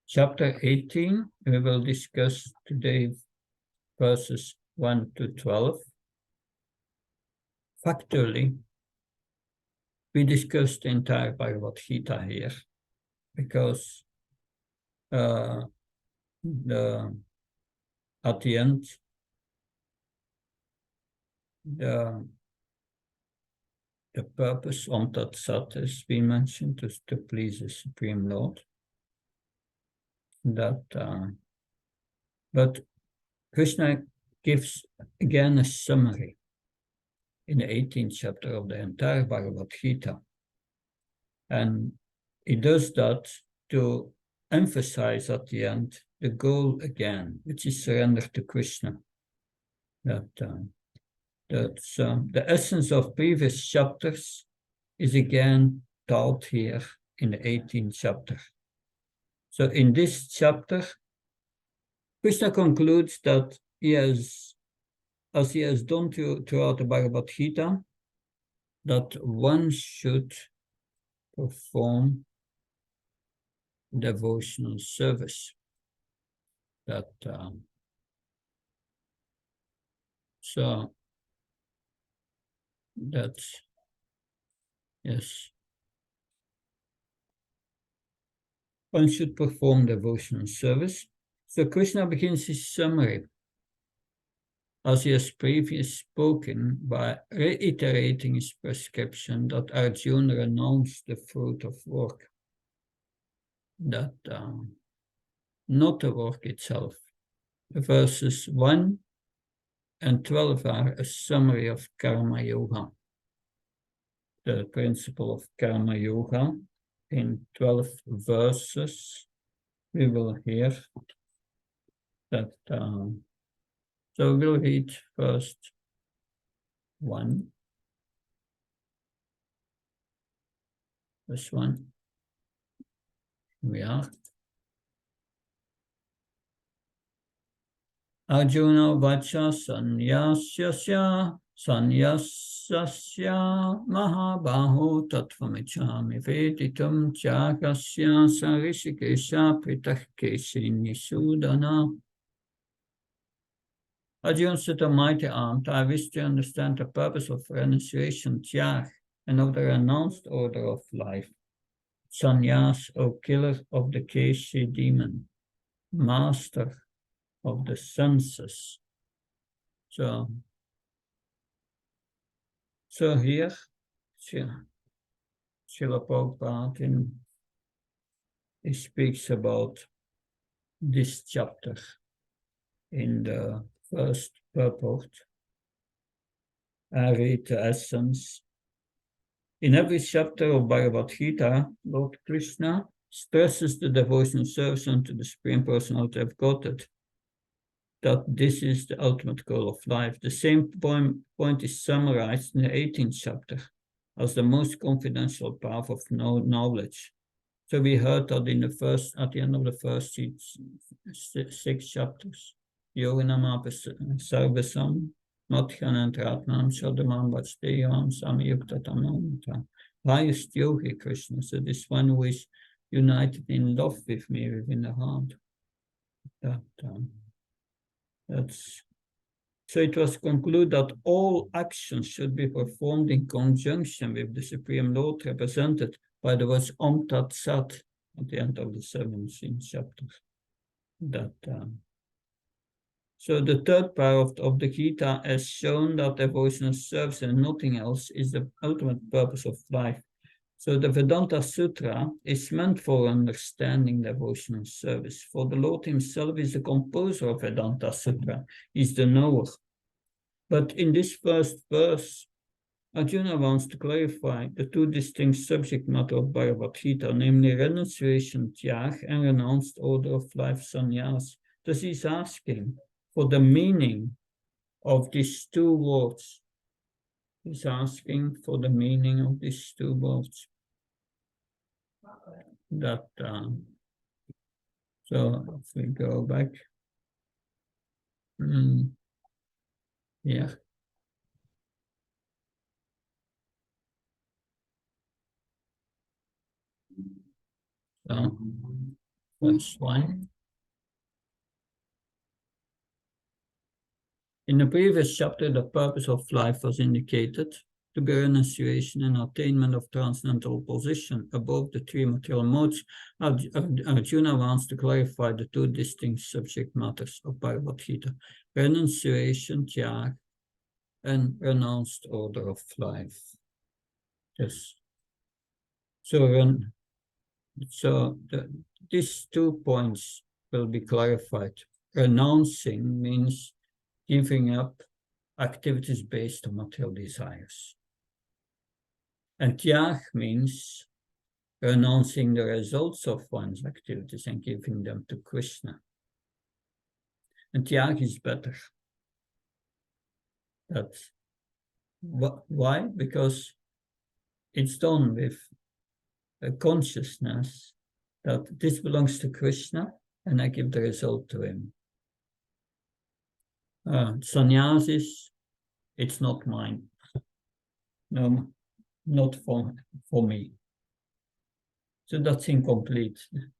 Chapter 18, we will discuss today verses 1 to 12. Factually, we discussed the entire Bhagavad Gita here because at the end, the purpose on that sat, as we mentioned, is to please the Supreme Lord. But Krishna gives again a summary in the 18th chapter of the entire Bhagavad Gita. And he does that to emphasize at the end the goal again, which is surrender to Krishna. That's the essence of previous chapters is again taught here in the 18th chapter. So in this chapter, Krishna concludes that he has, as he has done throughout the Bhagavad Gita, that one should perform devotional service. So that's, yes. One should perform devotional service. So Krishna begins his summary, as he has previously spoken, by reiterating his prescription that Arjuna renounce the fruit of work. That not the work itself. The verses 1 and 12 are a summary of Karma Yoga, the principle of Karma Yoga. In 12 verses, we will hear that. So we'll read first 1, verse 1. We are. Arjuna vacha sanyasya mahabaho tattvamichami veditum jagasya sarishikesha pritahkesi nisudana. Arjuna said, "O mighty aunt, I wish to understand the purpose of renunciation, tyag, and of the renounced order of life. Sannyas, O killer of the Keshi demon, master of the senses." So here, Srila Prabhupada, he speaks about this chapter in the first purport. I read the essence. In every chapter of Bhagavad Gita, Lord Krishna stresses the devotional service unto the Supreme Personality of Godhead, that this is the ultimate goal of life. The same point is summarized in the 18th chapter as the most confidential path of knowledge. So we heard that at the end of the first 6 chapters. Yoginam sarvasam matchanantratnam shadamam vachdeyavam samyuktatamam. Highest yogi, Krishna, so this one who is united in love with me within the heart. So it was concluded that all actions should be performed in conjunction with the Supreme Lord, represented by the words Om Tat Sat at the end of the 17th chapter. So the third part of the Gita has shown that devotional service and nothing else is the ultimate purpose of life. So the Vedanta Sutra is meant for understanding devotional service. For the Lord himself is the composer of Vedanta Sutra, is the knower. But in this first verse, Arjuna wants to clarify the two distinct subject matter of Bhagavad Gita, namely renunciation, tyag, and renounced order of life, sannyas. Thus he's asking for the meaning of these two words. He's asking for the meaning of these two words. So if we go back, yeah. So verse 1. In the previous chapter, the purpose of life was indicated to be renunciation and attainment of transcendental position above the three material modes. Arjuna wants to clarify the two distinct subject matters of Bhagavad Gita: renunciation, tyag, and renounced order of life. Yes. These 2 points will be clarified. Renouncing means giving up activities based on material desires. And tyag means renouncing the results of one's activities and giving them to Krishna. And tyag is better. That's why? Because it's done with a consciousness that this belongs to Krishna and I give the result to him. Sannyasis, it's not mine. No, not for me. So that's incomplete,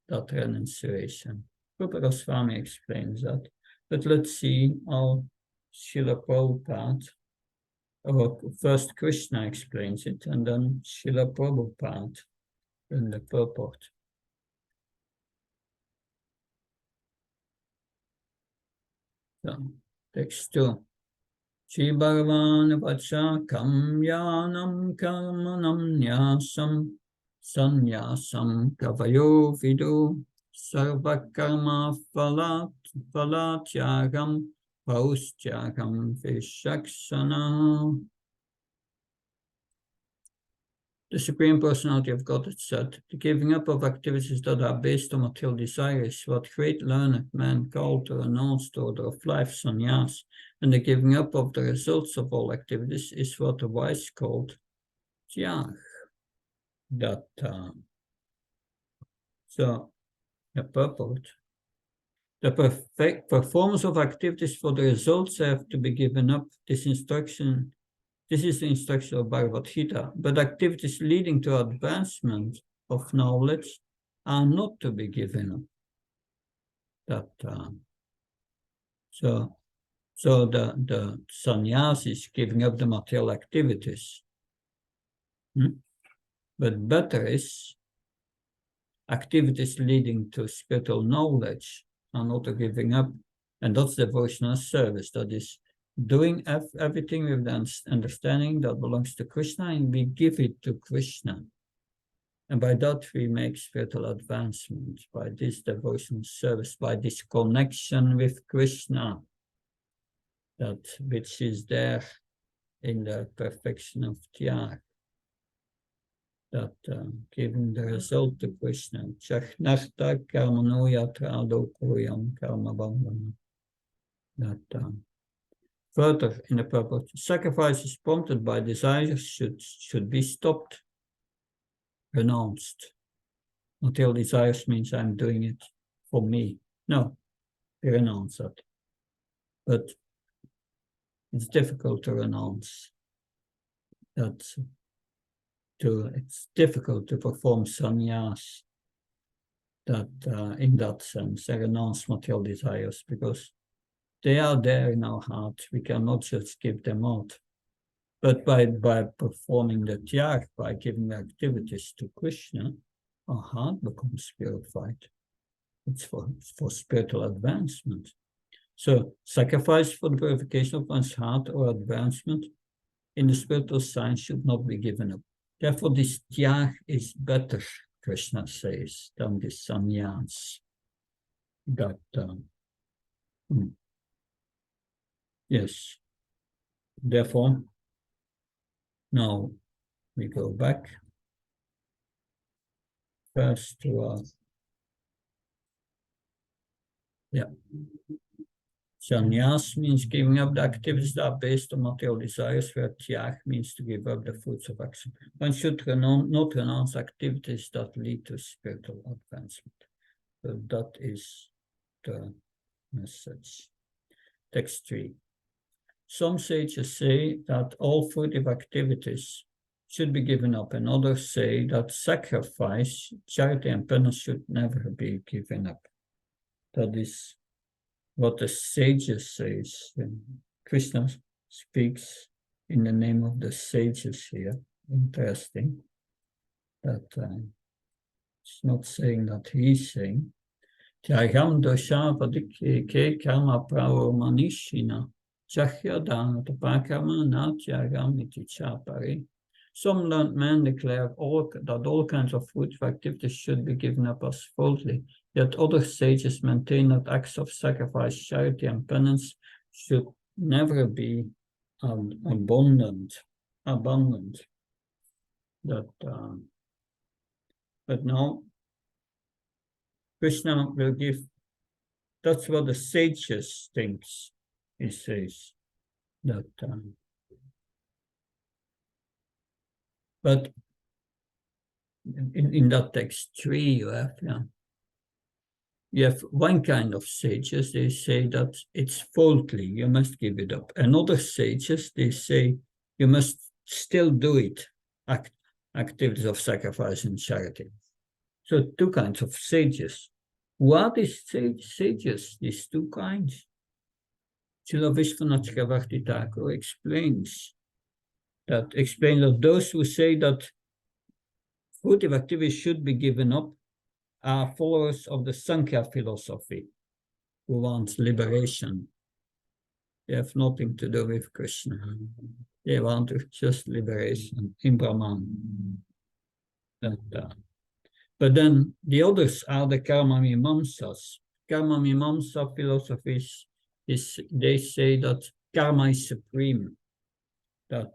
that renunciation. Bprs Swami explains that. But let's see how Srila Prabhupada, or first Krishna explains it, and then Srila Prabhupada in the purport. So, text 2. Shri Bhagavan Vacha Kamyanam Karmanam Nyasam Sanyasam Kavayo Vidu Sarvakarma Phalatyagam Paustyagam Vishaksana. The Supreme Personality of Godhead said, the giving up of activities that are based on material desire is what great learned men call the renounced order of life, sannyas, and the giving up of the results of all activities is what the wise called tyag. So, the purport. The perfect performance of activities for the results have to be given up. This is the instruction of Bhagavad Gita, but activities leading to advancement of knowledge are not to be given up. So the sannyas is giving up the material activities. But better is activities leading to spiritual knowledge are not giving up. And that's devotional service. That is doing everything with the understanding that belongs to Krishna, and we give it to Krishna. And by that we make spiritual advancement, by this devotional service, by this connection with Krishna, that which is there in the perfection of tyag, that giving the result to Krishna. Chachnarta karmano yatrado koyam karma bandhana. That further in the purport, sacrifices prompted by desires should be stopped, renounced. Material desires means I'm doing it for me. No, we renounce that. But it's difficult to renounce that. It's difficult to perform sannyas that in that sense, renounce material desires, because they are there in our heart. We cannot just give them out. But by performing the tyag, by giving activities to Krishna, our heart becomes purified. It's for spiritual advancement. So sacrifice for the purification of one's heart or advancement in the spiritual science should not be given up. Therefore, this tyag is better, Krishna says, than this sannyas. That yes. Therefore, now we go back first to sannyas means giving up the activities that are based on material desires, where tyag means to give up the fruits of action. One should not renounce activities that lead to spiritual advancement. So that is the message. Text 3. Some sages say that all fruitive activities should be given up, and others say that sacrifice, charity, and penance should never be given up. That is what the sages say. Krishna speaks in the name of the sages here. Interesting. That it's not saying that he's saying. Tyagam dosha vadike karma pravo manishina. Chahyadana tapakarma na tyagam iti chapari. Some learned men declare that all kinds of fruitful activities should be given up as faulty. Yet other sages maintain that acts of sacrifice, charity, and penance should never be abundant. That, but now Krishna will give. That's what the sages thinks. He says that. But in that text 3, you have one kind of sages, they say that it's faulty, you must give it up. And other sages, they say you must still do it, activities of sacrifice and charity. So 2 kinds of sages. What is sages, these 2 kinds? Srila Vishwanath Bhakti Thakur explains that those who say that fruitive activities should be given up are followers of the Sankhya philosophy, who want liberation. They have nothing to do with Krishna. They want just liberation in Brahman. But then the others are the Karma Mimamsas. Karma Mimamsa philosophies they say that karma is supreme. That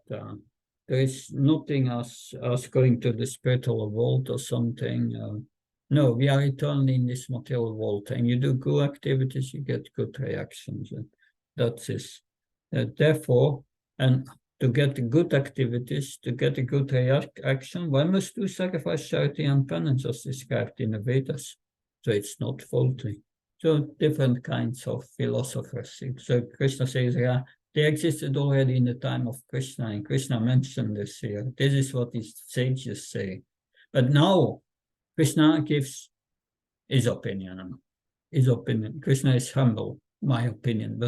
there is nothing as going to the spiritual world or something. No, we are eternally in this material world, and you do good activities, you get good reactions. And that's it. Therefore, and to get good activities, to get a good reaction, one must do sacrifice, charity, and penance as described in the Vedas. So it's not faulty. So different kinds of philosophers. So Krishna says, yeah, they existed already in the time of Krishna, and Krishna mentioned this here. This is what these sages say. But now, Krishna gives his opinion. Krishna is humble, my opinion,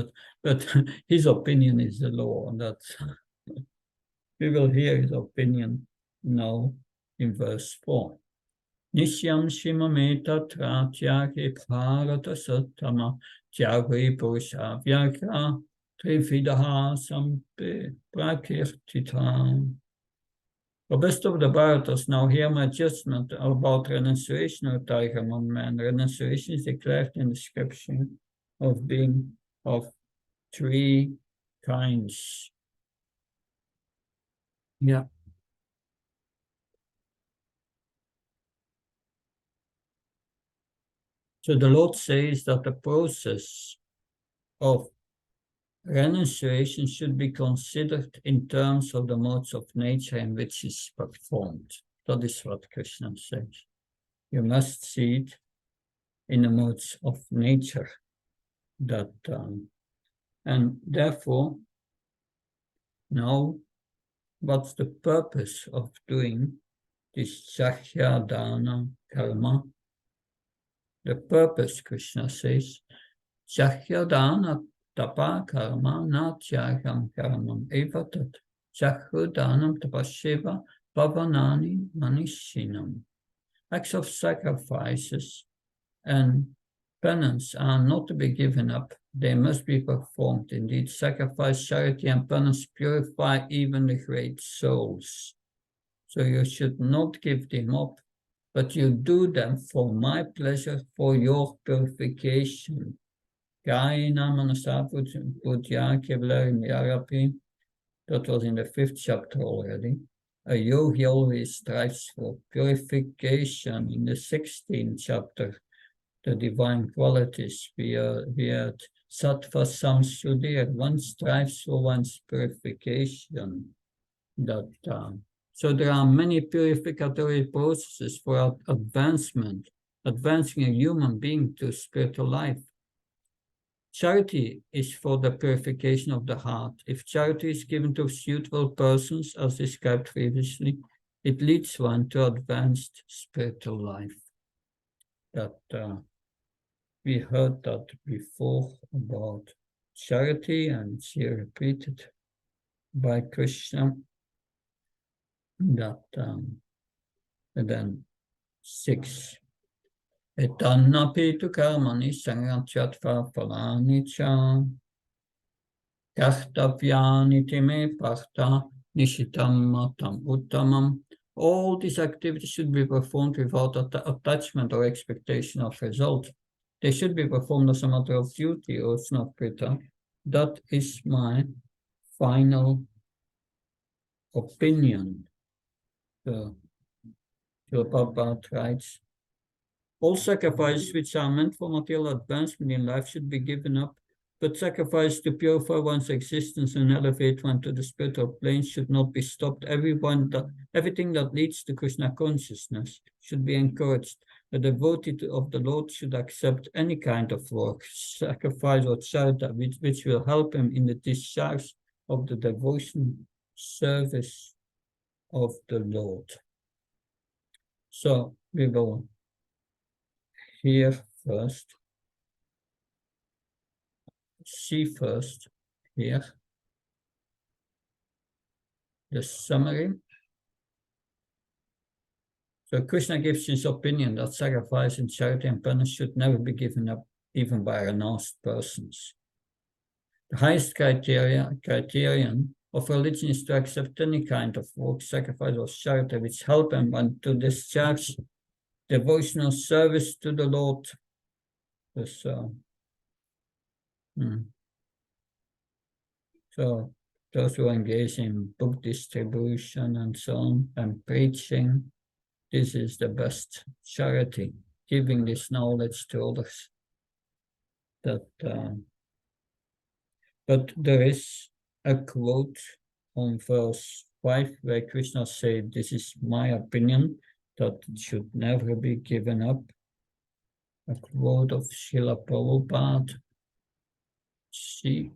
but his opinion is the law, and that's we will hear his opinion now in verse 4. Nishyam shimame tatra tyage bharata sattama tyage purusha vyakra trividaha sampe prakirtita. The best of the Bharatas now hear my judgment about renunciation of Tiger among men. Renunciation is declared in the scripture of being of 3 kinds. Yeah. So the Lord says that the process of renunciation should be considered in terms of the modes of nature in which it's performed. That is what Krishna says. You must see it in the modes of nature. And therefore, now, what's the purpose of doing this Sakhya Dana karma? The purpose, Krishna says, Sakhya Dana tapa karma na tyagam karmam evatat. Sakhu danam tapasheva pavanani manishinam. Acts of sacrifices and penance are not to be given up. They must be performed. Indeed, sacrifice, charity, and penance purify even the great souls. So you should not give them up, but you do them for my pleasure, for your purification. That was in the 5th chapter already. A yogi always strives for purification. In the 16th chapter, the divine qualities, we had sattva samshuddhir. One strives for one's purification. So there are many purificatory processes for advancing a human being to spiritual life. Charity is for the purification of the heart. If charity is given to suitable persons, as described previously, it leads one to advanced spiritual life. That we heard that before about charity, and it's here repeated by Krishna. That and then 6. Etannapi tu karmani sangatyatva phalani cha kartavyani time partha nishitam matam uttamam. All these activities should be performed without attachment or expectation of result. They should be performed as a matter of duty or snaprita. That is my final opinion. So, Prabhupada writes, all sacrifices which are meant for material advancement in life should be given up, but sacrifice to purify one's existence and elevate one to the spiritual plane should not be stopped. Everything that leads to Krishna consciousness should be encouraged. A devotee of the Lord should accept any kind of work, sacrifice or charity, which will help him in the discharge of the devotion service of the Lord. So we will here first, see first here the summary. So Krishna gives his opinion that sacrifice and charity and penance should never be given up, even by renounced persons. The highest criterion of religion is to accept any kind of work, sacrifice, or charity which help one to discharge devotional service to the Lord. So those who engage in book distribution and so on, and preaching, this is the best charity, giving this knowledge to others. But there is a quote on verse 5 where Krishna said, this is my opinion, that it should never be given up. A quote of Srila Prabhupada. See,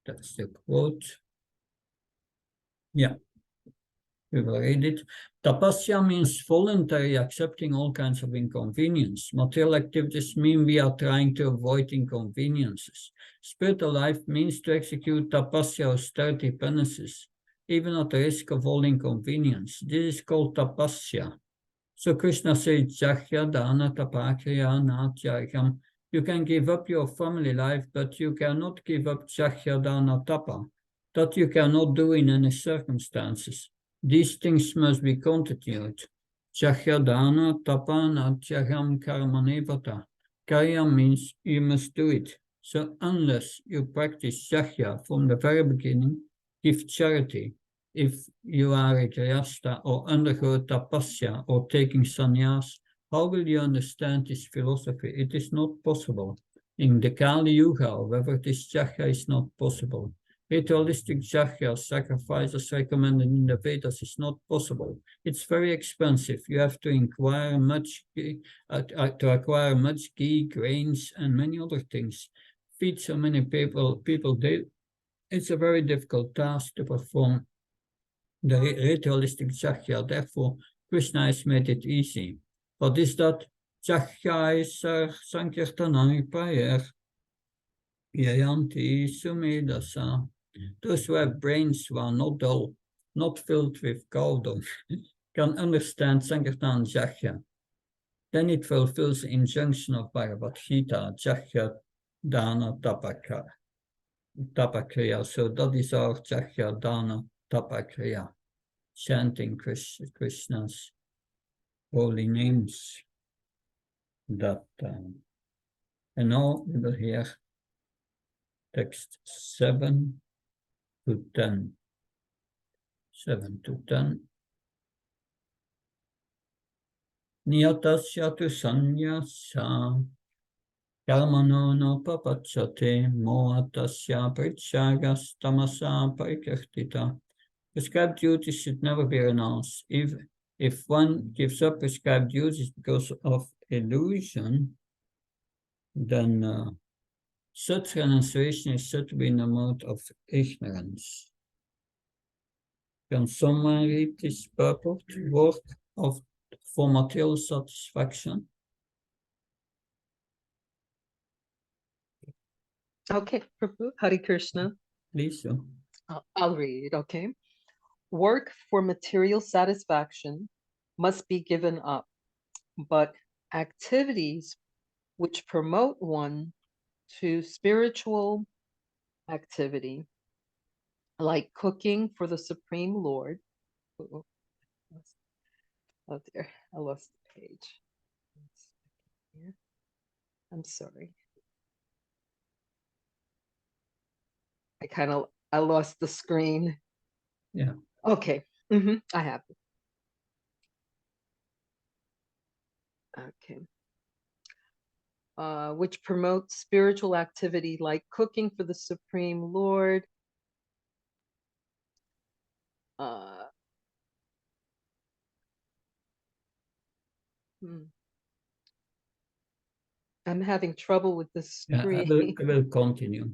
that's the quote. Yeah, we will read it. Tapasya means voluntary accepting all kinds of inconvenience. Material activities mean we are trying to avoid inconveniences. Spiritual life means to execute tapasya, austerity, penances, even at the risk of all inconvenience. This is called tapasya. So Krishna says, Jahya dana tapakriya natyargam. You can give up your family life, but you cannot give up Jahya dana tapa. That you cannot do in any circumstances. These things must be continued. Jahya dana tapa natyargam karmanevata. Karya means you must do it. So unless you practice Jahya from the very beginning, give charity. If you are a grihastha or undergo tapasya or taking sannyas, how will you understand this philosophy? It is not possible. In the Kali Yuga, however, this Jahya is not possible. Ritualistic Jahya, sacrifices recommended in the Vedas, is not possible. It's very expensive. You have to acquire much ghee, grains, and many other things. Feed so many people it's a very difficult task to perform the ritualistic Jahya. Therefore, Krishna has made it easy. What is that? Jahya is Sankirtanami prayer. Yayanti Sumedasa. Those who have brains who are not dull, not filled with galdom, can understand Sankirtan Jahya. Then it fulfills the injunction of Bhagavad Gita, Jahya Dana Tapakriya. So that is our Jahya Dana Tapakriya, chanting Krishna's holy names. That and now we will hear text 7 to 10. 7 to 10. Niyatasya tu sanyasa karmano no papachate mohatasya prityagas tamasa parikirtita. Prescribed duties should never be renounced. If one gives up prescribed duties because of illusion, then Such renunciation is said to be in the mode of ignorance. Can someone read this purport? Work for material satisfaction. Okay, Prabhu, Hare Krishna. Please do. I'll read, okay. Work for material satisfaction must be given up, but activities which promote one to spiritual activity, like cooking for the Supreme Lord. Oh dear, I lost the page. I'm sorry. I lost the screen. Yeah. Okay, I have it. Okay. Which promotes spiritual activity like cooking for the Supreme Lord. I'm having trouble with the screen. I will continue.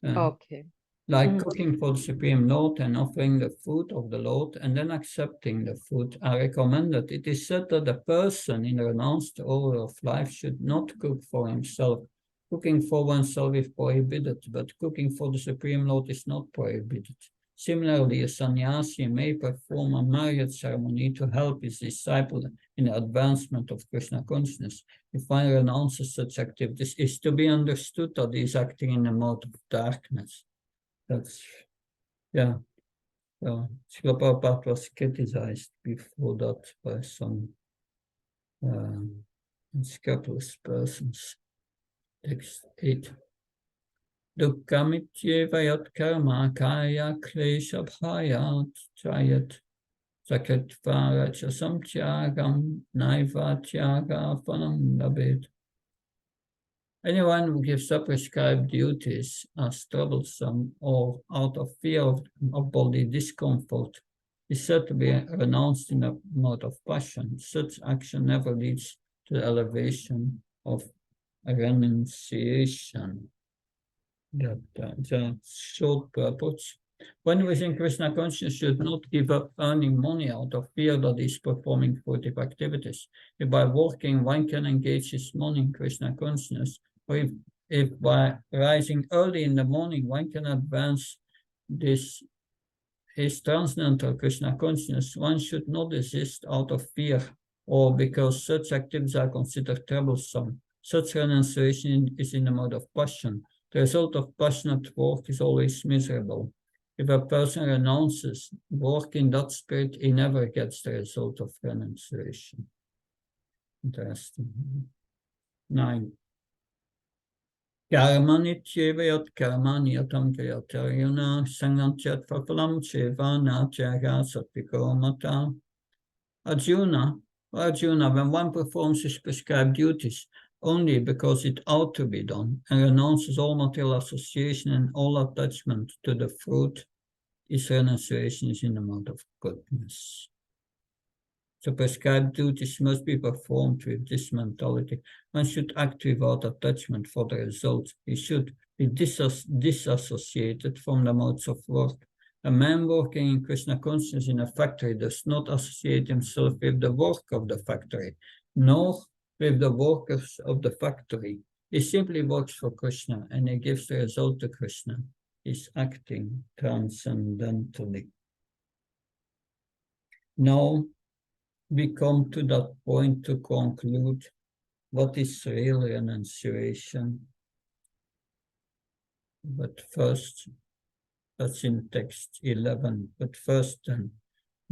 Okay. Like cooking for the Supreme Lord and offering the food of the Lord and then accepting the food are recommended. It is said that a person in the renounced order of life should not cook for himself. Cooking for oneself is prohibited, but cooking for the Supreme Lord is not prohibited. Similarly, a sannyasi may perform a marriage ceremony to help his disciple in the advancement of Krishna consciousness. If one renounces such activities, it is to be understood that he is acting in a mode of darkness. That's, yeah. So Srila Prabhupada was criticized before that by some unscrupulous persons. Text 8. Dukkamityeva yat karma kaya klesha bhayat chayat sakatva rachasam tyagam naiva tyaga phanam labed. Anyone who gives up prescribed duties as troublesome or out of fear of bodily discomfort is said to be renounced in a mode of passion. Such action never leads to the elevation of renunciation. The short purpose. One within Krishna consciousness should not give up earning money out of fear that he is performing fruitive activities. If by working one can engage his money in Krishna consciousness, or if by rising early in the morning one can advance his transcendental Krishna consciousness, one should not desist out of fear or because such activities are considered troublesome. Such renunciation is in the mode of passion. The result of passionate work is always miserable. If a person renounces work in that spirit, he never gets the result of renunciation. Interesting. 9. Karmanityeva yat karmani yatam kriyatarjuna sangantyat papalam cheva natyaga satpiko mata. Arjuna, when one performs his prescribed duties only because it ought to be done and renounces all material association and all attachment to the fruit, his renunciation is in the mode of goodness. So prescribed duties must be performed with this mentality. One should act without attachment for the result. He should be disassociated from the modes of work. A man working in Krishna consciousness in a factory does not associate himself with the work of the factory, nor with the workers of the factory. He simply works for Krishna and he gives the result to Krishna. He's acting transcendentally. Now, we come to that point to conclude what is real renunciation. But first, that's in text 11. But first then,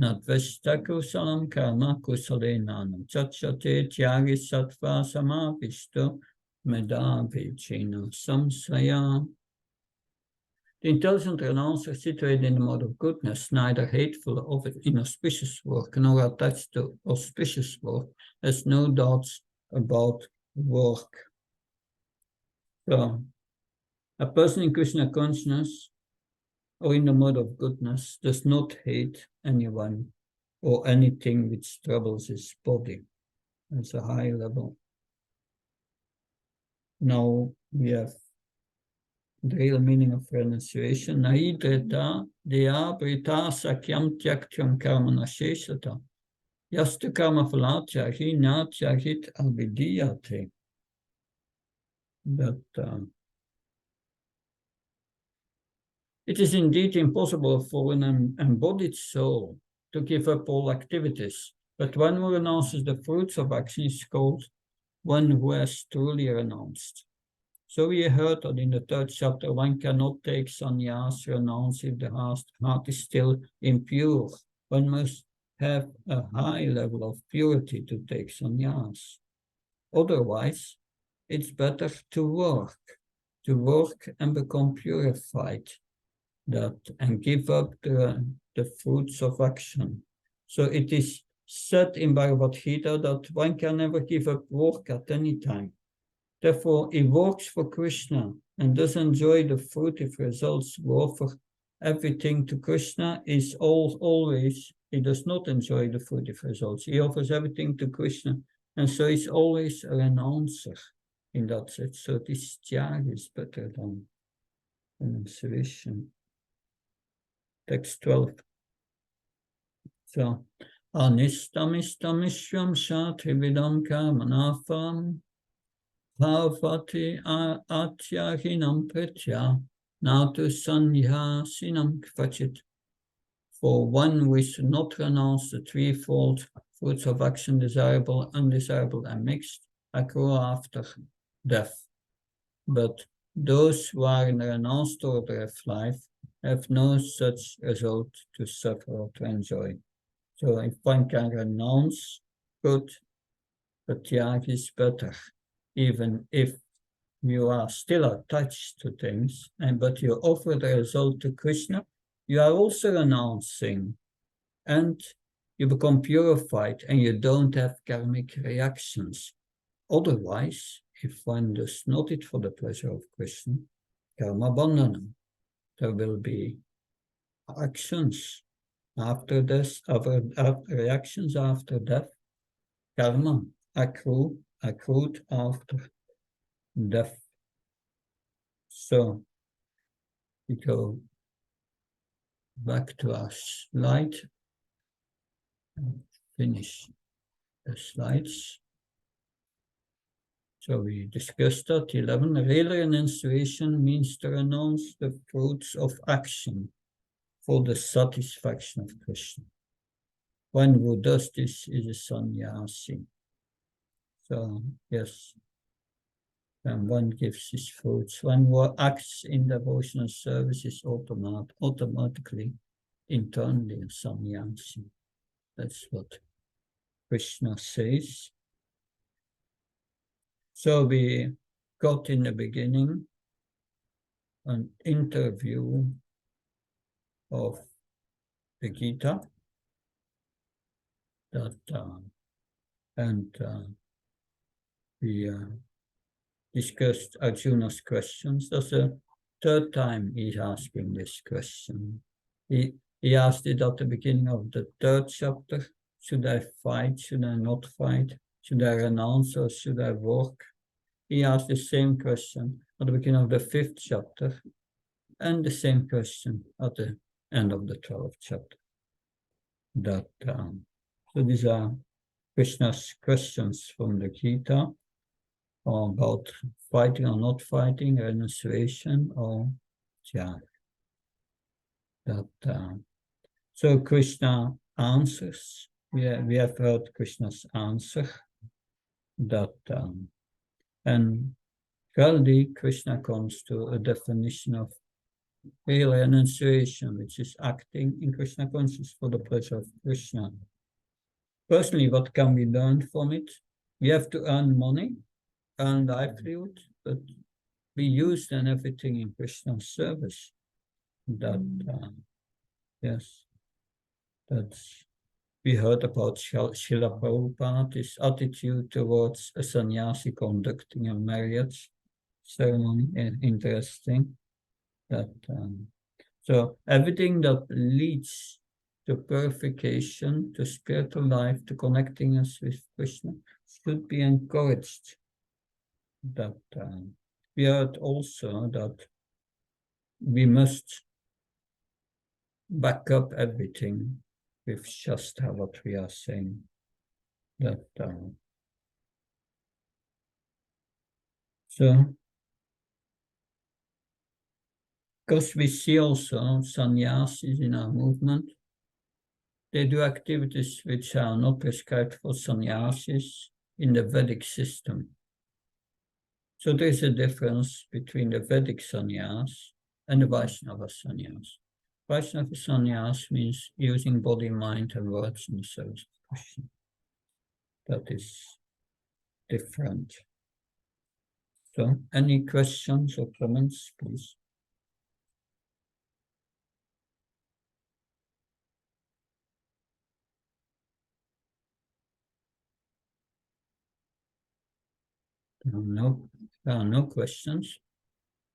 Nadveshta kusalam karma kusalenanam chachate tyagi sattva samavishto medavicina samsaya. The intelligent renouncer situated in the mode of goodness, neither hateful of inauspicious work nor attached to auspicious work, has no doubts about work. So, a person in Krishna consciousness or in the mode of goodness does not hate anyone or anything which troubles his body. That's a high level. Now we have the real meaning of renunciation. Naidrita dea brita sakyam tyaktyam karma nasheshata. Yastu karma phalatyahi na tyagit alvidiyate. That it is indeed impossible for an embodied soul to give up all activities, but one who renounces the fruits of action is called one who has truly renounced. So we heard that in the 3rd chapter, one cannot take sannyas, renounce if the heart is still impure. One must have a high level of purity to take sannyas. Otherwise, it's better to work and become purified, and give up the fruits of action. So it is said in Bhagavad Gita that one can never give up work at any time. Therefore, he works for Krishna and does enjoy the fruitive results. Who offer everything to Krishna is always, he does not enjoy the fruitive results. He offers everything to Krishna, and so he's always a renouncer in that sense. So this tyag is better than renunciation. Text 12. So, anistamishtam shatrividam karmanafam bhavati atyahinam pritya natu sannyasinam kvachit. For one who is to not renounce the threefold fruits of action, desirable, undesirable, and mixed, accrue after death. But those who are in the renounced order of life have no such result to suffer or to enjoy. So if one can renounce, good, but tyag is better, even if you are still attached to things, but you offer the result to Krishna, you are also renouncing, and you become purified, and you don't have karmic reactions. Otherwise, if one does not it for the pleasure of Krishna, karma bandhana, there will be actions after death, reactions after death, karma accrued after death. So we go back to our slide and finish the slides. So we discussed that 11. Real renunciation means to renounce the fruits of action for the satisfaction of Krishna. One who does this is a sannyasi. So, yes, and one gives his fruits. One who acts in devotional service is automatically, internally a sannyasi. That's what Krishna says. So we got in the beginning an interview of the Gita that we discussed Arjuna's questions. That's the 3rd time he's asking this question. He asked it at the beginning of the 3rd chapter. Should I fight? Should I not fight? Should I renounce or should I work? He asked the same question at the beginning of the 5th chapter and the same question at the end of the 12th chapter. So these are Krishna's questions from the Gita about fighting or not fighting, renunciation or tyag. So Krishna answers. We have heard Krishna's answer. And currently Krishna comes to a definition of real renunciation, which is acting in Krishna consciousness for the pleasure of Krishna. Personally, what can be learned from it? We have to earn money, earn livelihood, but we use then everything in Krishna's service. Yes, we heard about Srila Prabhupada, his attitude towards a sannyasi conducting a marriage ceremony. Interesting. So everything that leads to purification, to spiritual life, to connecting us with Krishna should be encouraged. We heard also that we must back up everything with Shastra, what we are saying. That so, because we see also sannyasis in our movement, they do activities which are not prescribed for sannyasis in the Vedic system. So there's a difference between the Vedic sannyas and the Vaishnava sannyas. Vaishnava sannyas means using body, mind, and words in the service of Krishna. That is different. So, any questions or comments, please? No questions.